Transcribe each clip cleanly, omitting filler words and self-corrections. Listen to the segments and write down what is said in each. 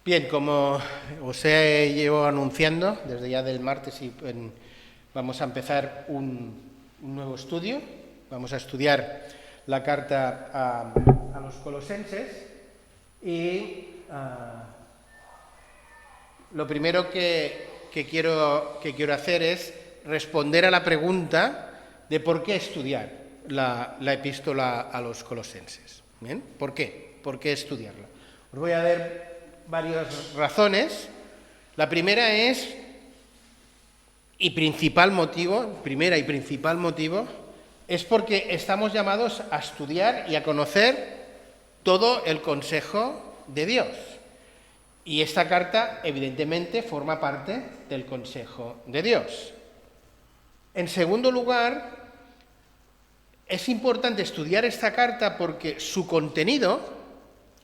Bien, como os he llevo anunciando desde ya del martes, vamos a empezar un nuevo estudio. Vamos a estudiar la carta a los colosenses y lo primero que quiero hacer es responder a la pregunta de por qué estudiar la epístola a los colosenses. ¿Bien? ¿Por qué? ¿Por qué estudiarla? Os voy a dar varias razones. La primera es, primera y principal motivo, es porque estamos llamados a estudiar y a conocer todo el consejo de Dios. Y esta carta, evidentemente, forma parte del consejo de Dios. En segundo lugar, es importante estudiar esta carta porque su contenido,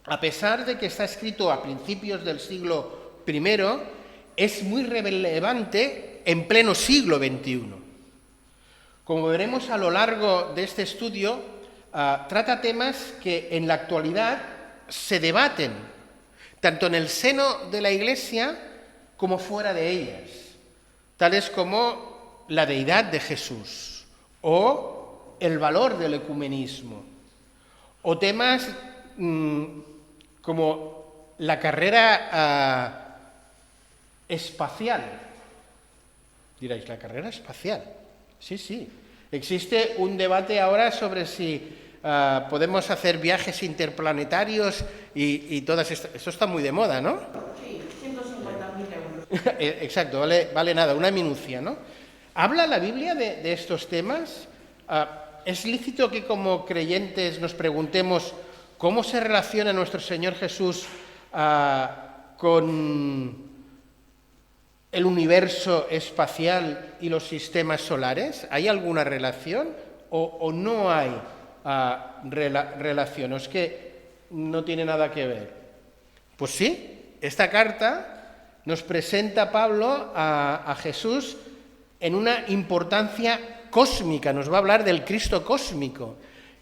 a pesar de que está escrito a principios del siglo I, es muy relevante en pleno siglo XXI. Como veremos a lo largo de este estudio, trata temas que en la actualidad se debaten, tanto en el seno de la Iglesia como fuera de ellas, tales como la deidad de Jesús o el valor del ecumenismo, o temas como la carrera espacial. Diréis, ¿la carrera espacial? Sí. Existe un debate ahora sobre si podemos hacer viajes interplanetarios y todas estas. Eso está muy de moda, ¿no? Sí, 150.000 euros. Exacto, vale nada, una minucia, ¿no? ¿Habla la Biblia de estos temas? ¿Es lícito que como creyentes nos preguntemos cómo se relaciona nuestro Señor Jesús con el universo espacial y los sistemas solares? ¿Hay alguna relación o no hay relación? ¿O es que no tiene nada que ver? Pues sí, esta carta nos presenta a Pablo a Jesús en una importancia cósmica. Nos va a hablar del Cristo cósmico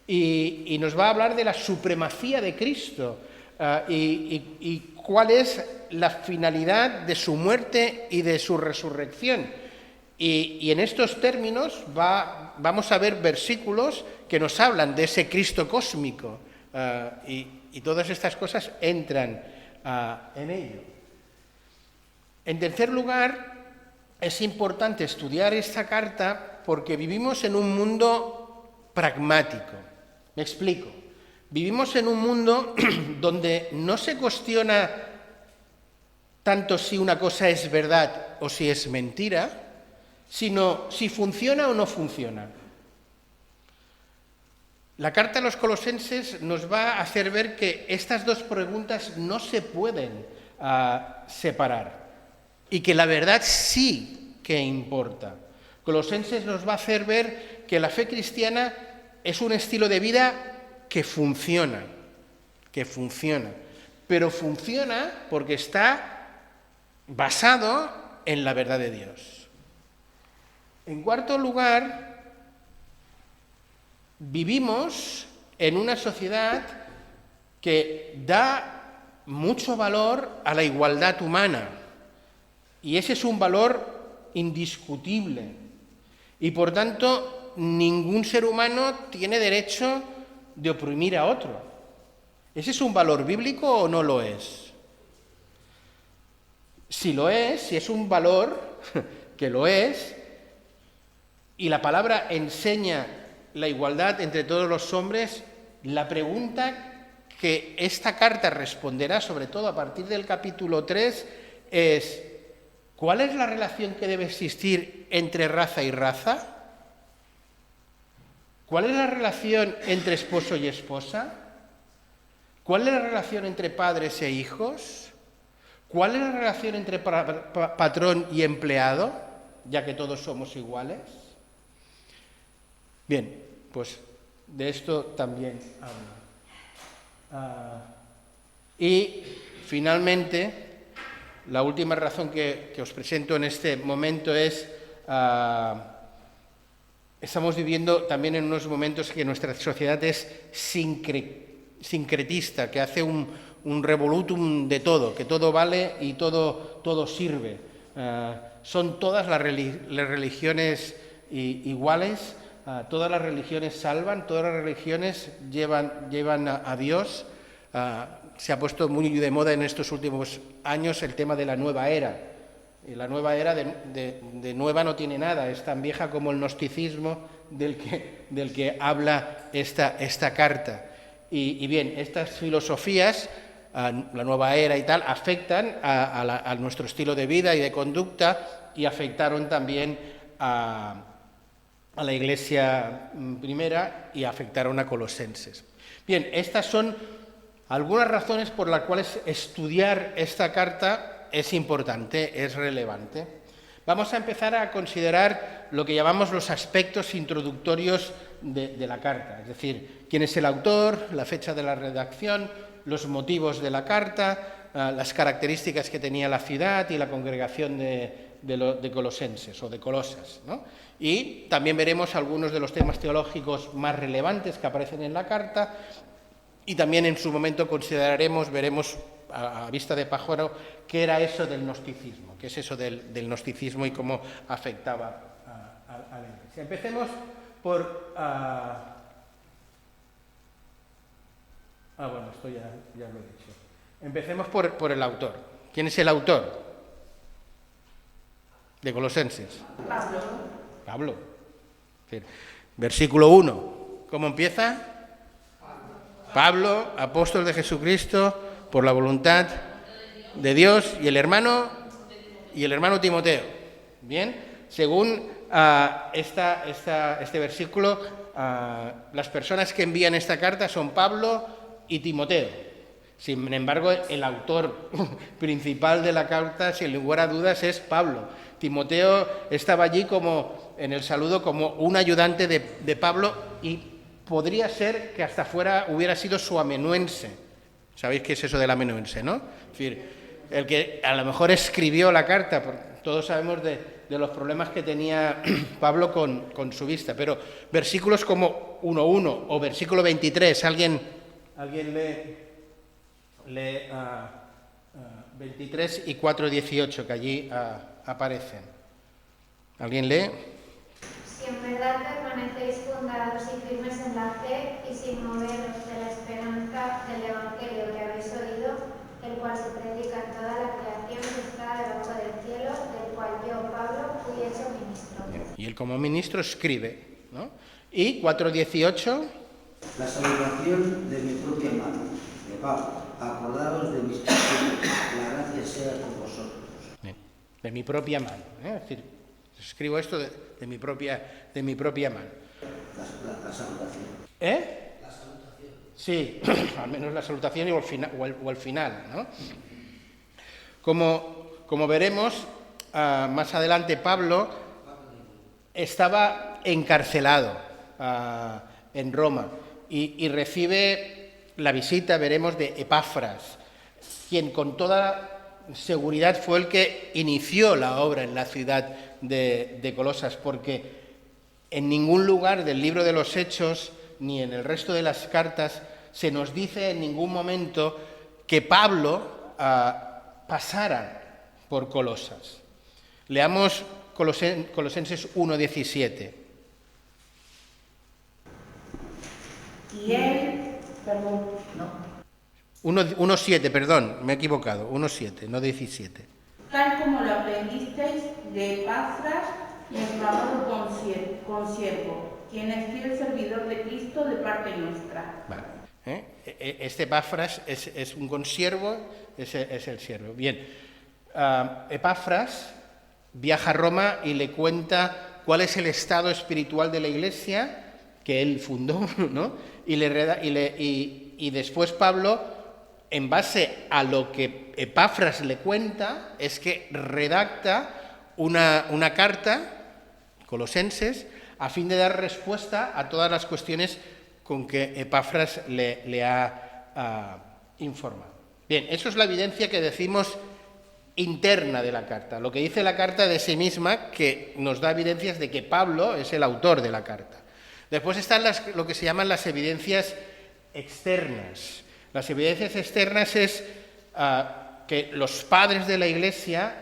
y nos va a hablar de la supremacía de Cristo y cuál es la finalidad de su muerte y de su resurrección. Y en estos términos vamos a ver versículos que nos hablan de ese Cristo cósmico y todas estas cosas entran en ello. En tercer lugar, es importante estudiar esta carta porque vivimos en un mundo pragmático. Me explico. Vivimos en un mundo donde no se cuestiona tanto si una cosa es verdad o si es mentira, sino si funciona o no funciona. La carta a los colosenses nos va a hacer ver que estas dos preguntas no se pueden separar y que la verdad sí que importa. Colosenses nos va a hacer ver que la fe cristiana es un estilo de vida que funciona, pero funciona porque está basado en la verdad de Dios. En cuarto lugar, vivimos en una sociedad que da mucho valor a la igualdad humana y ese es un valor indiscutible y por tanto ningún ser humano tiene derecho de oprimir a otro. ¿Ese es un valor bíblico o no lo es? Si lo es, si es un valor, que lo es, y la palabra enseña la igualdad entre todos los hombres, la pregunta que esta carta responderá, sobre todo a partir del capítulo 3, es ¿cuál es la relación que debe existir entre raza y raza? ¿Cuál es la relación entre esposo y esposa? ¿Cuál es la relación entre padres e hijos? ¿Cuál es la relación entre patrón y empleado, ya que todos somos iguales? Bien, pues de esto también habla. Y finalmente, la última razón que os presento en este momento es estamos viviendo también en unos momentos que nuestra sociedad es sincretista, que hace un un revolutum de todo, que todo vale y todo sirve. Son todas las religiones iguales, todas las religiones salvan, todas las religiones llevan a Dios. Se ha puesto muy de moda en estos últimos años el tema de la nueva era. Y la nueva era de nueva no tiene nada, es tan vieja como el gnosticismo del que habla esta carta. Y bien, estas filosofías, la nueva era y tal, afectan a nuestro estilo de vida y de conducta, y afectaron también a la Iglesia primera y afectaron a Colosenses. Bien, estas son algunas razones por las cuales estudiar esta carta es importante, es relevante. Vamos a empezar a considerar lo que llamamos los aspectos introductorios de la carta, es decir, quién es el autor, la fecha de la redacción, los motivos de la carta, las características que tenía la ciudad y la congregación de Colosenses o de Colosas, ¿no? Y también veremos algunos de los temas teológicos más relevantes que aparecen en la carta, y también en su momento veremos a vista de pájaro qué era eso del gnosticismo, qué es eso del gnosticismo y cómo afectaba a la Iglesia. Empecemos por... bueno, esto ya lo he dicho. Empecemos por el autor. ¿Quién es el autor de Colosenses? Pablo. Versículo 1. ¿Cómo empieza? Pablo, apóstol de Jesucristo, por la voluntad de Dios, y el hermano Timoteo. Bien, según este versículo, las personas que envían esta carta son Pablo y Timoteo. Sin embargo, el autor principal de la carta, sin lugar a dudas, es Pablo. Timoteo estaba allí en el saludo como un ayudante de Pablo, y podría ser que hasta hubiera sido su amanuense. ¿Sabéis qué es eso del amanuense, no? Es decir, el que a lo mejor escribió la carta, porque todos sabemos de los problemas que tenía Pablo con su vista, pero versículos como 1.1 o versículo 23, alguien lee 23 y 4.18, que allí aparecen. ¿Alguien lee? Si en verdad permanecéis fundados y firmes en la fe y sin moveros de la esperanza del Evangelio que habéis oído, el cual se predica en toda la creación que está debajo del cielo, del cual yo, Pablo, fui hecho ministro. Y él como ministro escribe, ¿no? Y 4.18. La salvación de mi propia mano, de Pablo, acordados de mis testigos, la gracia sea con vosotros. De mi propia mano, es decir, escribo esto de mi propia mano. La salutación. La salutación. Sí, al menos la salutación o el final, ¿no? Como veremos, más adelante Pablo estaba encarcelado en Roma y recibe la visita, veremos, de Epafras, quien con toda seguridad fue el que inició la obra en la ciudad de Colosas, porque en ningún lugar del libro de los Hechos ni en el resto de las cartas se nos dice en ningún momento que Pablo pasara por Colosas. Leamos Colosenses 1.17. Y él, perdón, no. 1.7, perdón, me he equivocado, 1.7, no 17. Tal como lo aprendisteis de Epafras, nuestro amado consiervo, quien es fiel servidor de Cristo de parte nuestra. Vale. Este Epafras es un consiervo, es el siervo. Bien, Epafras viaja a Roma y le cuenta cuál es el estado espiritual de la Iglesia que él fundó, ¿no? Y después Pablo, en base a lo que Epafras le cuenta, es que redacta una carta, Colosenses, a fin de dar respuesta a todas las cuestiones con que Epafras le ha informado. Bien, eso es la evidencia que decimos interna de la carta, lo que dice la carta de sí misma, que nos da evidencias de que Pablo es el autor de la carta. Después están lo que se llaman las evidencias externas. Las evidencias externas es que los padres de la Iglesia,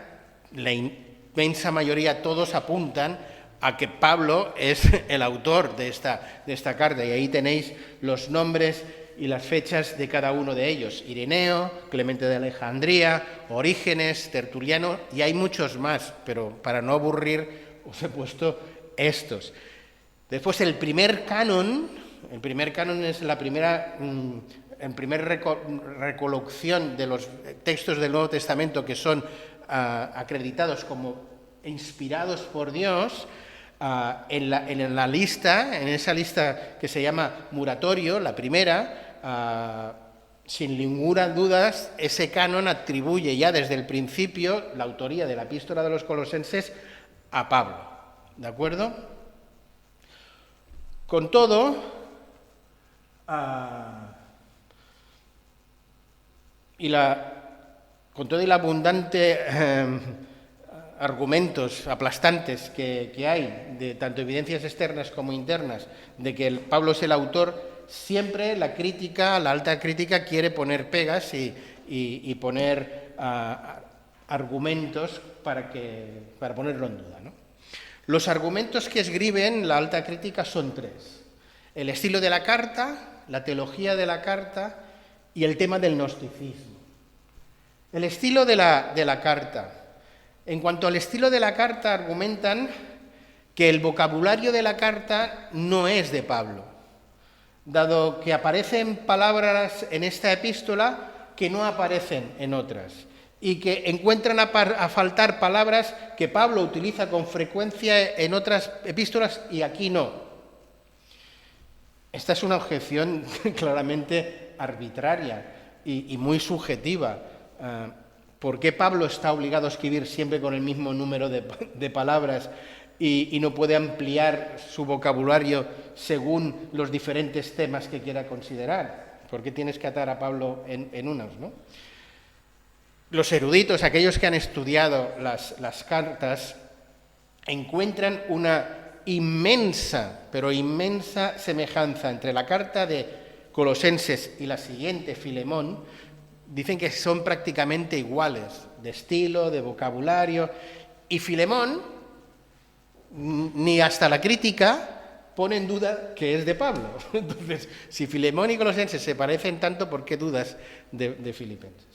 la inmensa mayoría, todos apuntan a que Pablo es el autor de esta carta, y ahí tenéis los nombres y las fechas de cada uno de ellos: Ireneo, Clemente de Alejandría, Orígenes, Tertuliano, y hay muchos más, pero para no aburrir os he puesto estos. Después el primer canon es la primera recolección de los textos del Nuevo Testamento que son acreditados como inspirados por Dios. En esa lista que se llama Muratorio, la primera, sin ninguna duda, ese canon atribuye ya desde el principio la autoría de la Epístola de los Colosenses a Pablo. ¿De acuerdo? Con todo, y la abundante argumentos aplastantes que hay, de tanto evidencias externas como internas, de que Pablo es el autor, siempre la alta crítica quiere poner pegas y poner argumentos para ponerlo en duda, ¿no? Los argumentos que esgriben la alta crítica son tres: el estilo de la carta, la teología de la carta y el tema del gnosticismo. El estilo de la carta. En cuanto al estilo de la carta, argumentan que el vocabulario de la carta no es de Pablo, dado que aparecen palabras en esta epístola que no aparecen en otras, y que encuentran a faltar palabras que Pablo utiliza con frecuencia en otras epístolas y aquí no. Esta es una objeción claramente arbitraria y muy subjetiva. ¿Por qué Pablo está obligado a escribir siempre con el mismo número de palabras y no puede ampliar su vocabulario según los diferentes temas que quiera considerar? ¿Por qué tienes que atar a Pablo en unos, no? Los eruditos, aquellos que han estudiado las cartas, encuentran una inmensa, pero inmensa semejanza entre la carta de Colosenses y la siguiente, Filemón. Dicen que son prácticamente iguales, de estilo, de vocabulario, y Filemón, ni hasta la crítica, pone en duda que es de Pablo. Entonces, si Filemón y Colosenses se parecen tanto, ¿por qué dudas de Filipenses?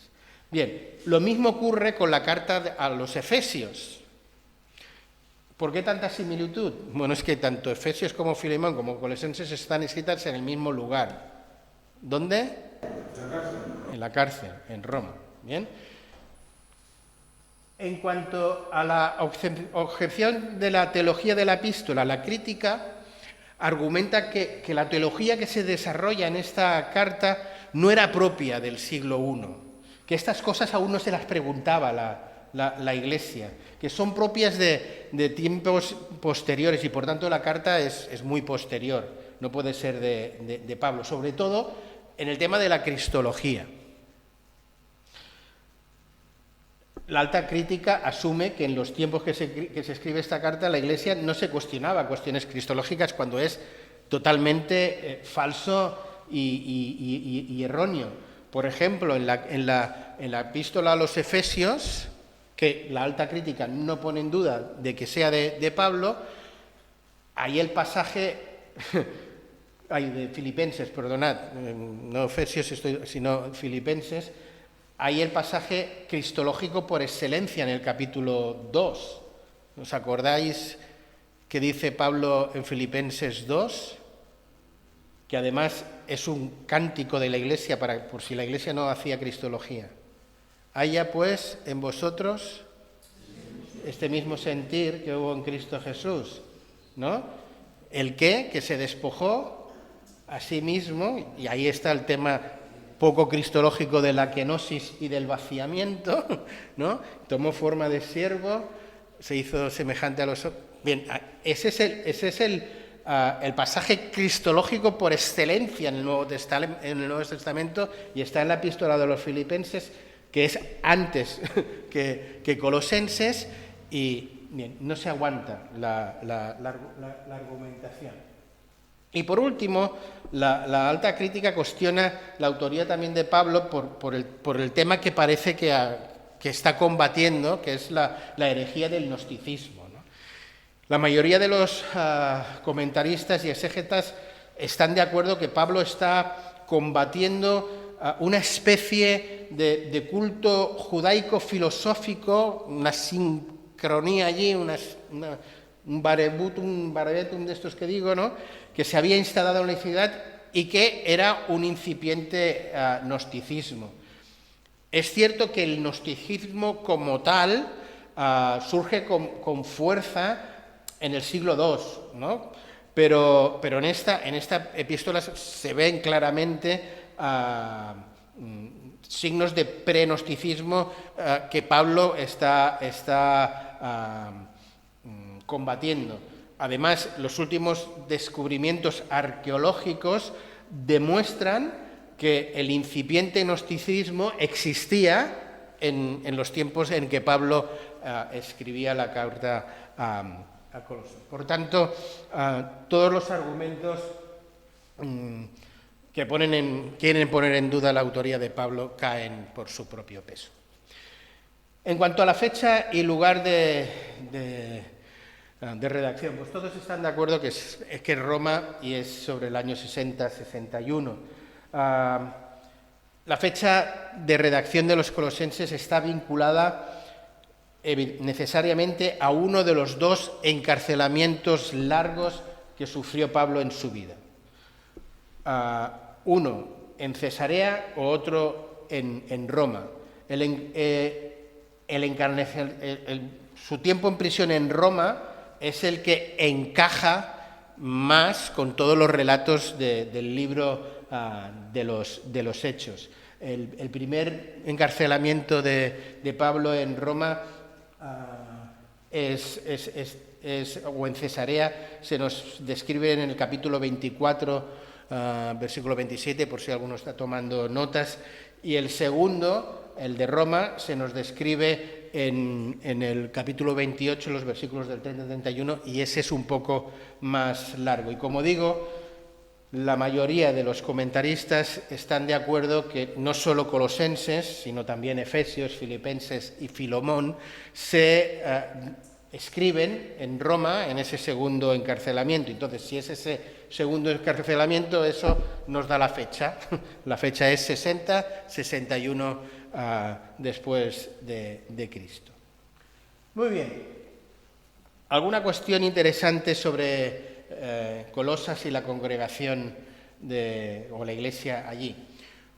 Bien, lo mismo ocurre con la carta a los Efesios. ¿Por qué tanta similitud? Bueno, es que tanto Efesios como Filemón como Colosenses están escritas en el mismo lugar. ¿Dónde? En la cárcel, en Roma. Bien. En cuanto a la objeción de la teología de la epístola, la crítica argumenta que la teología que se desarrolla en esta carta no era propia del siglo I, que estas cosas aún no se las preguntaba la Iglesia, que son propias de tiempos posteriores y por tanto la carta es muy posterior, no puede ser de Pablo, sobre todo en el tema de la cristología. La alta crítica asume que en los tiempos que se escribe esta carta la Iglesia no se cuestionaba cuestiones cristológicas cuando es totalmente falso y erróneo. Por ejemplo, en la epístola a los Efesios, que la alta crítica no pone en duda de que sea de Pablo, ahí el pasaje, de Filipenses, perdonad, no Efesios, sino Filipenses, ahí el pasaje cristológico por excelencia en el capítulo 2. ¿Os acordáis que dice Pablo en Filipenses 2? Que además es un cántico de la Iglesia por si la Iglesia no hacía cristología. Haya pues en vosotros este mismo sentir que hubo en Cristo Jesús, ¿no? El que se despojó a sí mismo, y ahí está el tema poco cristológico de la kenosis y del vaciamiento, ¿no? Tomó forma de siervo, se hizo semejante a los... Bien, ese es el pasaje cristológico por excelencia en el Nuevo Testamento y está en la epístola de los Filipenses, que es antes que Colosenses, y bien, no se aguanta la argumentación. Y por último, la alta crítica cuestiona la autoría también de Pablo por el tema que parece que está combatiendo, que es la herejía del gnosticismo, ¿no? La mayoría de los comentaristas y exégetas están de acuerdo que Pablo está combatiendo una especie de culto judaico-filosófico, una sincronía allí, un barebetum de estos que digo, ¿no?, que se había instalado en la ciudad y que era un incipiente gnosticismo. Es cierto que el gnosticismo como tal surge con fuerza en el siglo II, ¿no? Pero en esta epístola se ven claramente signos de pre-gnosticismo que Pablo está combatiendo. Además, los últimos descubrimientos arqueológicos demuestran que el incipiente gnosticismo existía en los tiempos en que Pablo escribía la carta a Colosas. Por tanto, todos los argumentos que quieren poner en duda la autoría de Pablo caen por su propio peso. En cuanto a la fecha y lugar de redacción, pues todos están de acuerdo que es Roma y es sobre el año 60-61. La fecha de redacción de los colosenses está vinculada necesariamente a uno de los dos encarcelamientos largos que sufrió Pablo en su vida. Uno en Cesarea o otro en Roma. Su tiempo en prisión en Roma es el que encaja más con todos los relatos del libro de los Hechos. El primer encarcelamiento de Pablo en Roma o en Cesarea se nos describe en el capítulo 24, versículo 27, por si alguno está tomando notas, y el segundo, el de Roma, se nos describe en el capítulo 28, los versículos del 30 al 31, y ese es un poco más largo. Y como digo, la mayoría de los comentaristas están de acuerdo que no solo Colosenses, sino también Efesios, Filipenses y Filemón se escriben en Roma en ese segundo encarcelamiento. Entonces, si es ese segundo encarcelamiento, eso nos da la fecha. La fecha es 60-61 después de Cristo. Muy bien. ¿Alguna cuestión interesante sobre Colosas y la congregación o la iglesia allí?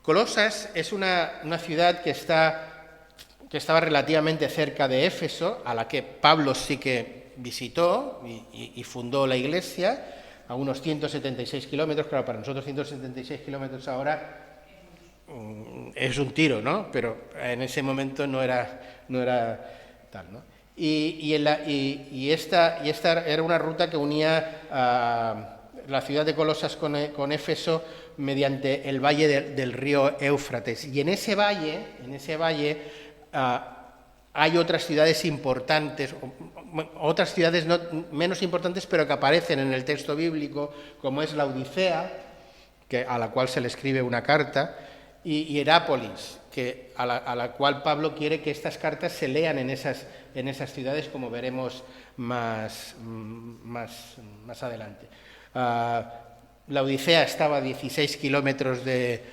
Colosas es una ciudad que estaba relativamente cerca de Éfeso, a la que Pablo sí que visitó y fundó la iglesia, a unos 176 kilómetros. Claro, para nosotros 176 kilómetros ahora es un tiro, ¿no? Pero en ese momento no era tal, ¿no? Y esta era una ruta que unía la ciudad de Colosas con Éfeso mediante el valle del río Éufrates. Y en ese valle hay otras ciudades importantes, otras ciudades menos importantes, pero que aparecen en el texto bíblico, como es Laodicea, a la cual se le escribe una carta, y Hierápolis, a la cual Pablo quiere que estas cartas se lean en esas ciudades, como veremos más adelante. Laodicea estaba a 16 kilómetros de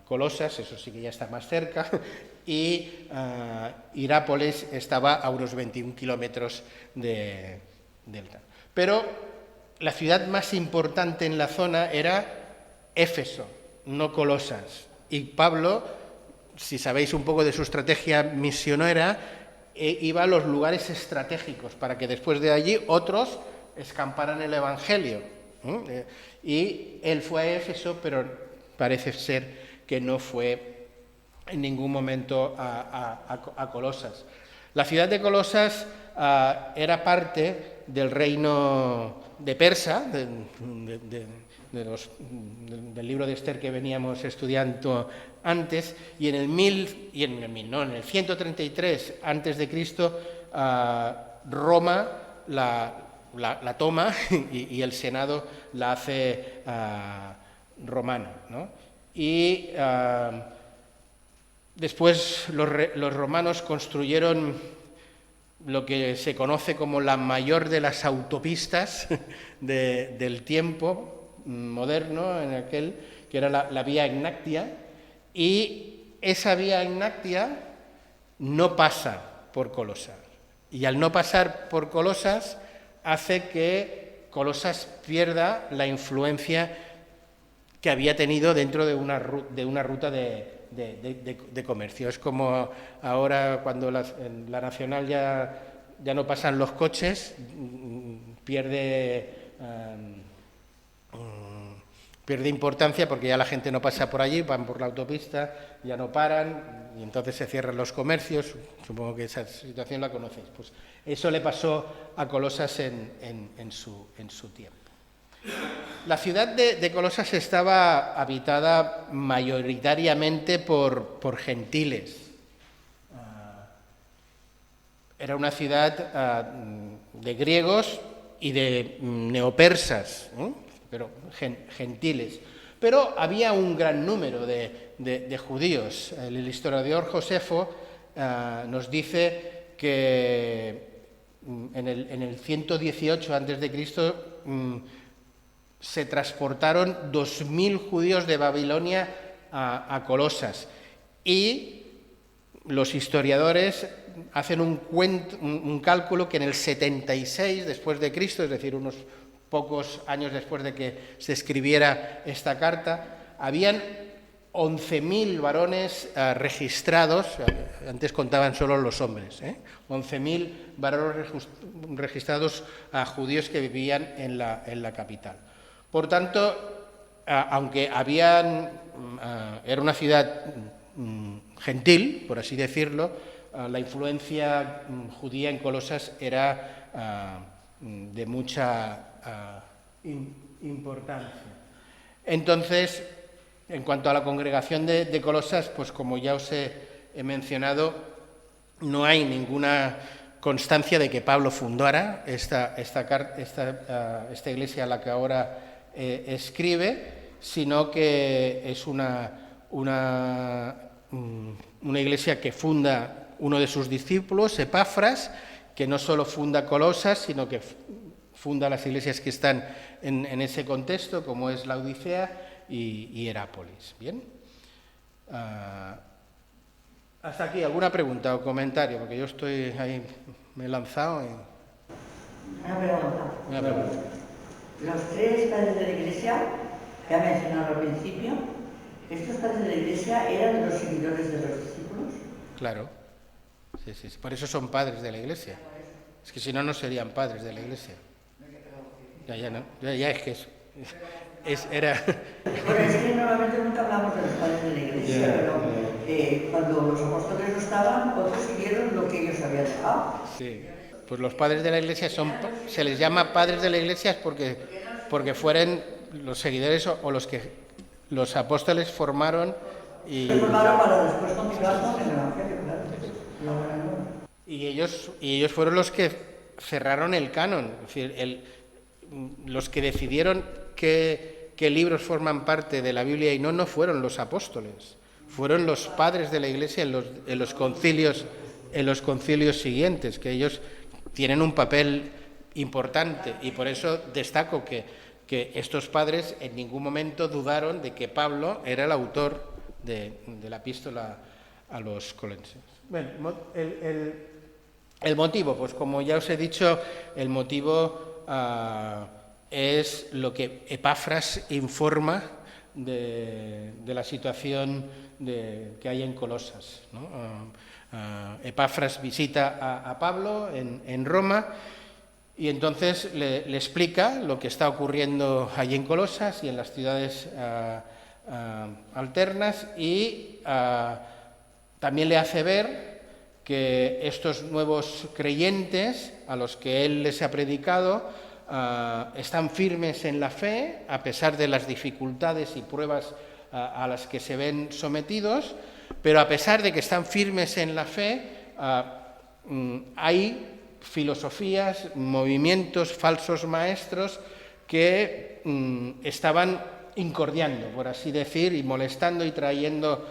Colosas, eso sí que ya está más cerca, y Hierápolis estaba a unos 21 kilómetros del tal. Pero la ciudad más importante en la zona era Éfeso, no Colosas. Y Pablo, si sabéis un poco de su estrategia misionera, iba a los lugares estratégicos para que después de allí otros escamparan el Evangelio. Y él fue a Éfeso, pero parece ser que no fue en ningún momento a Colosas. La ciudad de Colosas era parte del reino de Persa, del libro de Esther que veníamos estudiando antes, y en el 133 a.C., Roma, la toma y el Senado la hace romana, ¿no? Y después los romanos construyeron lo que se conoce como la mayor de las autopistas del tiempo moderno, en aquel, que era la Vía Egnatia, y esa Vía Egnatia no pasa por Colosas. Y al no pasar por Colosas, hace que Colosas pierda la influencia que había tenido dentro de una ruta de comercio. Es como ahora cuando en la Nacional ya no pasan los coches, pierde importancia porque ya la gente no pasa por allí, van por la autopista, ya no paran y entonces se cierran los comercios. Supongo que esa situación la conocéis. Pues eso le pasó a Colosas en su tiempo. La ciudad de Colosas estaba habitada mayoritariamente por gentiles. Era una ciudad de griegos y de neopersas, pero gentiles. Pero había un gran número de judíos. El historiador Josefo nos dice que en el 118 a.C. Se transportaron 2.000 judíos de Babilonia a Colosas, y los historiadores hacen un cálculo que en el 76 después de Cristo, es decir, unos pocos años después de que se escribiera esta carta, habían 11.000 varones registrados. Antes contaban solo los hombres, 11.000 varones registrados a judíos que vivían en la capital. Por tanto, aunque era una ciudad gentil, por así decirlo, la influencia judía en Colosas era de mucha importancia. Entonces, en cuanto a la congregación de Colosas, pues como ya os he mencionado, no hay ninguna constancia de que Pablo fundara esta iglesia a la que ahora escribe, sino que es una iglesia que funda uno de sus discípulos, Epafras, que no solo funda Colosas, sino que funda las iglesias que están en ese contexto, como es Laodicea y Herápolis. Bien. Hasta aquí, ¿alguna pregunta o comentario? Porque yo estoy ahí, me he lanzado. Una pregunta. Los tres padres de la Iglesia, que ha mencionado al principio, ¿estos padres de la Iglesia eran los seguidores de los discípulos? Claro. Sí. Por eso son padres de la Iglesia. Es que si no, no serían padres de la Iglesia. Ya es que eso. Era... Bueno, es que normalmente nunca hablamos de los padres de la Iglesia, pero cuando los apóstoles no estaban, otros siguieron lo que ellos habían dejado. Sí. Pues los padres de la Iglesia se les llama padres de la Iglesia porque fueron los seguidores o los que los apóstoles formaron y... Se formaron para después continuar con el Evangelio, claro. Y ellos fueron los que cerraron el canon, es decir, los que decidieron qué libros forman parte de la Biblia y no fueron los apóstoles, fueron los padres de la Iglesia en los concilios siguientes, que ellos tienen un papel importante, y por eso destaco que estos padres en ningún momento dudaron de que Pablo era el autor de la epístola a los Colosenses. Bueno, el motivo, pues como ya os he dicho, el motivo es lo que Epafras informa de la situación que hay en Colosas, ¿no? Epafras visita a Pablo en Roma y entonces le explica lo que está ocurriendo allí en Colosas y en las ciudades alternas, y también le hace ver que estos nuevos creyentes a los que él les ha predicado están firmes en la fe a pesar de las dificultades y pruebas a las que se ven sometidos, pero a pesar de que están firmes en la fe, hay filosofías, movimientos, falsos maestros que estaban incordiando, por así decir, y molestando y trayendo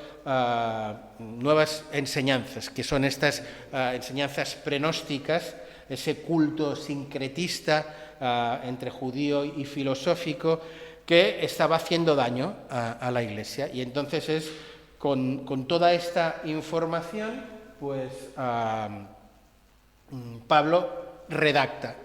nuevas enseñanzas, que son estas enseñanzas prenósticas, ese culto sincretista entre judío y filosófico que estaba haciendo daño a la Iglesia. Y entonces es con toda esta información, pues Pablo redacta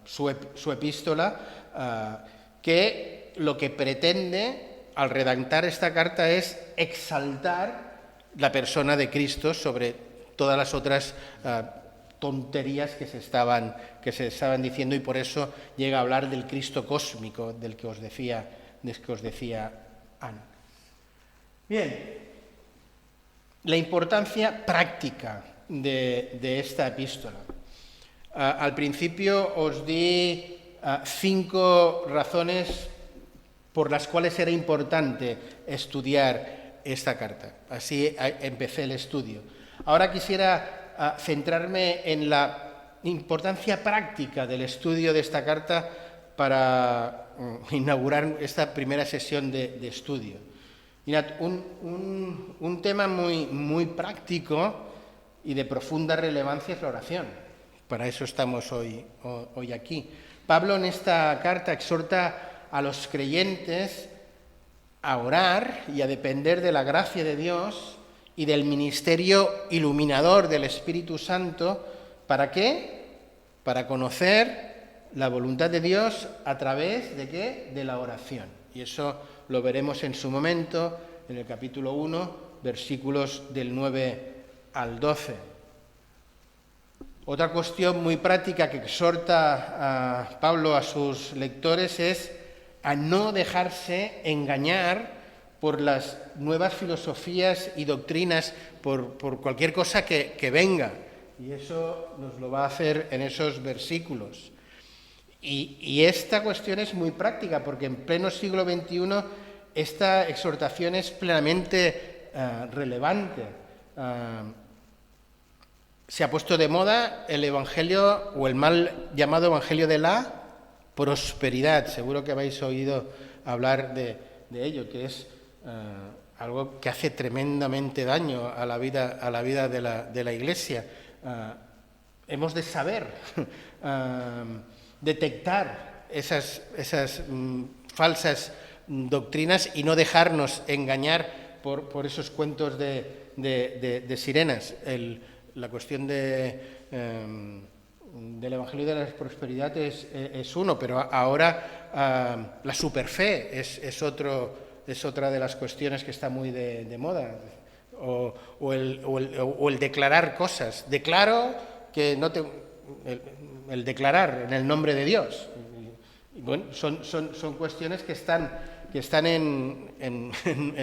su epístola, que lo que pretende al redactar esta carta es exaltar la persona de Cristo sobre todas las otras tonterías que se estaban diciendo, y por eso llega a hablar del Cristo cósmico del que os decía antes. Bien, la importancia práctica de esta epístola. Al principio os di 5 razones por las cuales era importante estudiar esta carta. Así empecé el estudio. Ahora quisiera centrarme en la importancia práctica del estudio de esta carta para inaugurar esta primera sesión de estudio. Mirad, un tema muy práctico y de profunda relevancia es la oración. Para eso estamos hoy aquí. Pablo en esta carta exhorta a los creyentes a orar y a depender de la gracia de Dios y del ministerio iluminador del Espíritu Santo. ¿Para qué? Para conocer la voluntad de Dios a través de ¿qué? De la oración. Y eso lo veremos en su momento en el capítulo 1, versículos del 9 al 12. Otra cuestión muy práctica que exhorta a Pablo a sus lectores es a no dejarse engañar por las nuevas filosofías y doctrinas, por cualquier cosa que venga. Y eso nos lo va a hacer en esos versículos. Y esta cuestión es muy práctica, porque en pleno siglo XXI esta exhortación es plenamente relevante. Se ha puesto de moda el evangelio, o el mal llamado evangelio de la prosperidad. Seguro que habéis oído hablar de ello, que es algo que hace tremendamente daño a la vida de la Iglesia. Hemos de saber detectar esas falsas doctrinas y no dejarnos engañar por esos cuentos de sirenas. La cuestión del Evangelio de la Prosperidad es uno, pero ahora la superfe es otra de las cuestiones que está muy de moda, o el declarar cosas. Declaro que no te... El declarar en el nombre de Dios. Y bueno, son cuestiones que están en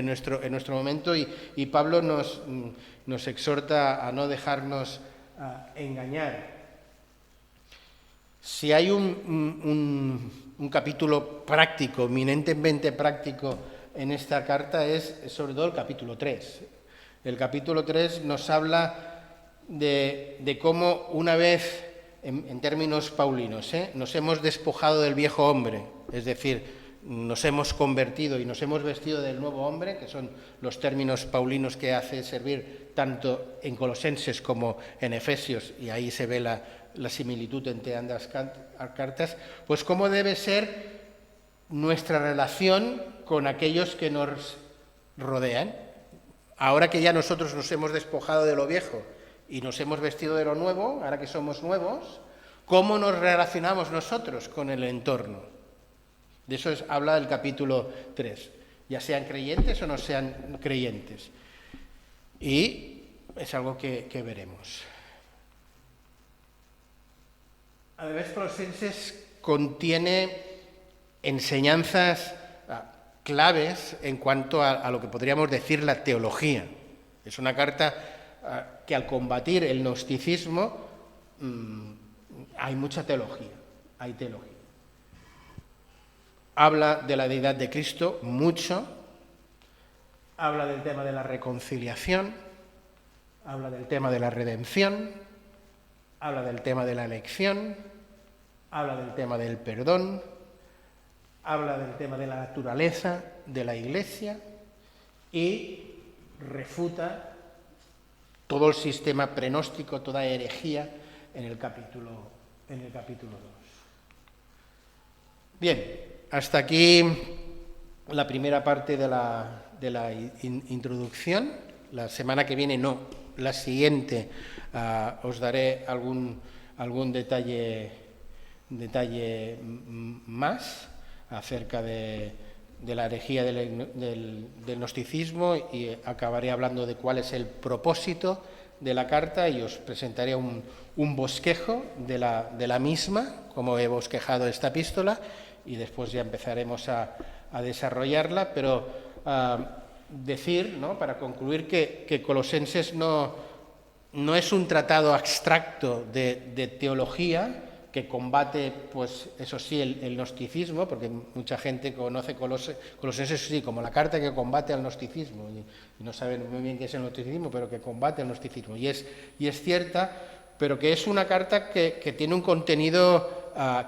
nuestro momento, y Pablo nos exhorta a no dejarnos engañar. Si hay un capítulo práctico, eminentemente práctico en esta carta, es sobre todo el capítulo 3. El capítulo 3 nos habla de cómo una vez, en términos paulinos, nos hemos despojado del viejo hombre, es decir, nos hemos convertido y nos hemos vestido del nuevo hombre, que son los términos paulinos que hace servir tanto en Colosenses como en Efesios, y ahí se ve la similitud entre ambas cartas. Pues cómo debe ser nuestra relación con aquellos que nos rodean. Ahora que ya nosotros nos hemos despojado de lo viejo y nos hemos vestido de lo nuevo, ahora que somos nuevos, ¿cómo nos relacionamos nosotros con el entorno? De eso habla el capítulo 3, ya sean creyentes o no sean creyentes. Y es algo que veremos. Además, Colosenses contiene enseñanzas claves en cuanto a lo que podríamos decir la teología. Es una carta que, al combatir el gnosticismo, hay mucha teología, hay teología. Habla de la deidad de Cristo mucho, habla del tema de la reconciliación, habla del tema de la redención, habla del tema de la elección, habla del tema del perdón, habla del tema de la naturaleza de la Iglesia y refuta todo el sistema prenóstico, toda herejía en el capítulo 2. Bien, hasta aquí la primera parte de la introducción. La semana que viene no, la siguiente os daré algún detalle más acerca de la herejía del gnosticismo, y acabaré hablando de cuál es el propósito de la carta, y os presentaré un bosquejo de la misma, como he bosquejado esta epístola, y después ya empezaremos a desarrollarla, pero decir, ¿no?, para concluir, que Colosenses no es un tratado abstracto de teología que combate, pues eso sí, el gnosticismo, porque mucha gente conoce Colosenses sí como la carta que combate al gnosticismo, y no saben muy bien qué es el gnosticismo, pero que combate el gnosticismo, y es cierta, pero que es una carta que tiene un contenido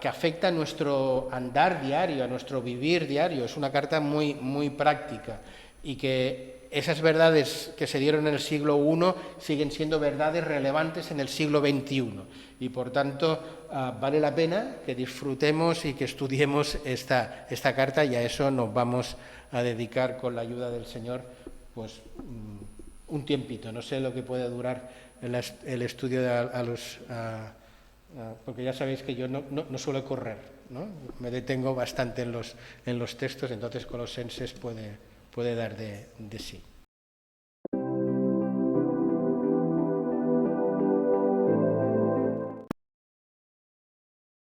que afecta a nuestro andar diario, a nuestro vivir diario. Es una carta muy, muy práctica, y que esas verdades que se dieron en el siglo I siguen siendo verdades relevantes en el siglo XXI, y por tanto vale la pena que disfrutemos y que estudiemos esta carta, y a eso nos vamos a dedicar, con la ayuda del Señor, pues un tiempito. No sé lo que puede durar el estudio porque ya sabéis que yo no suelo correr, ¿no? Me detengo bastante en los textos, entonces Colosenses puede dar de sí.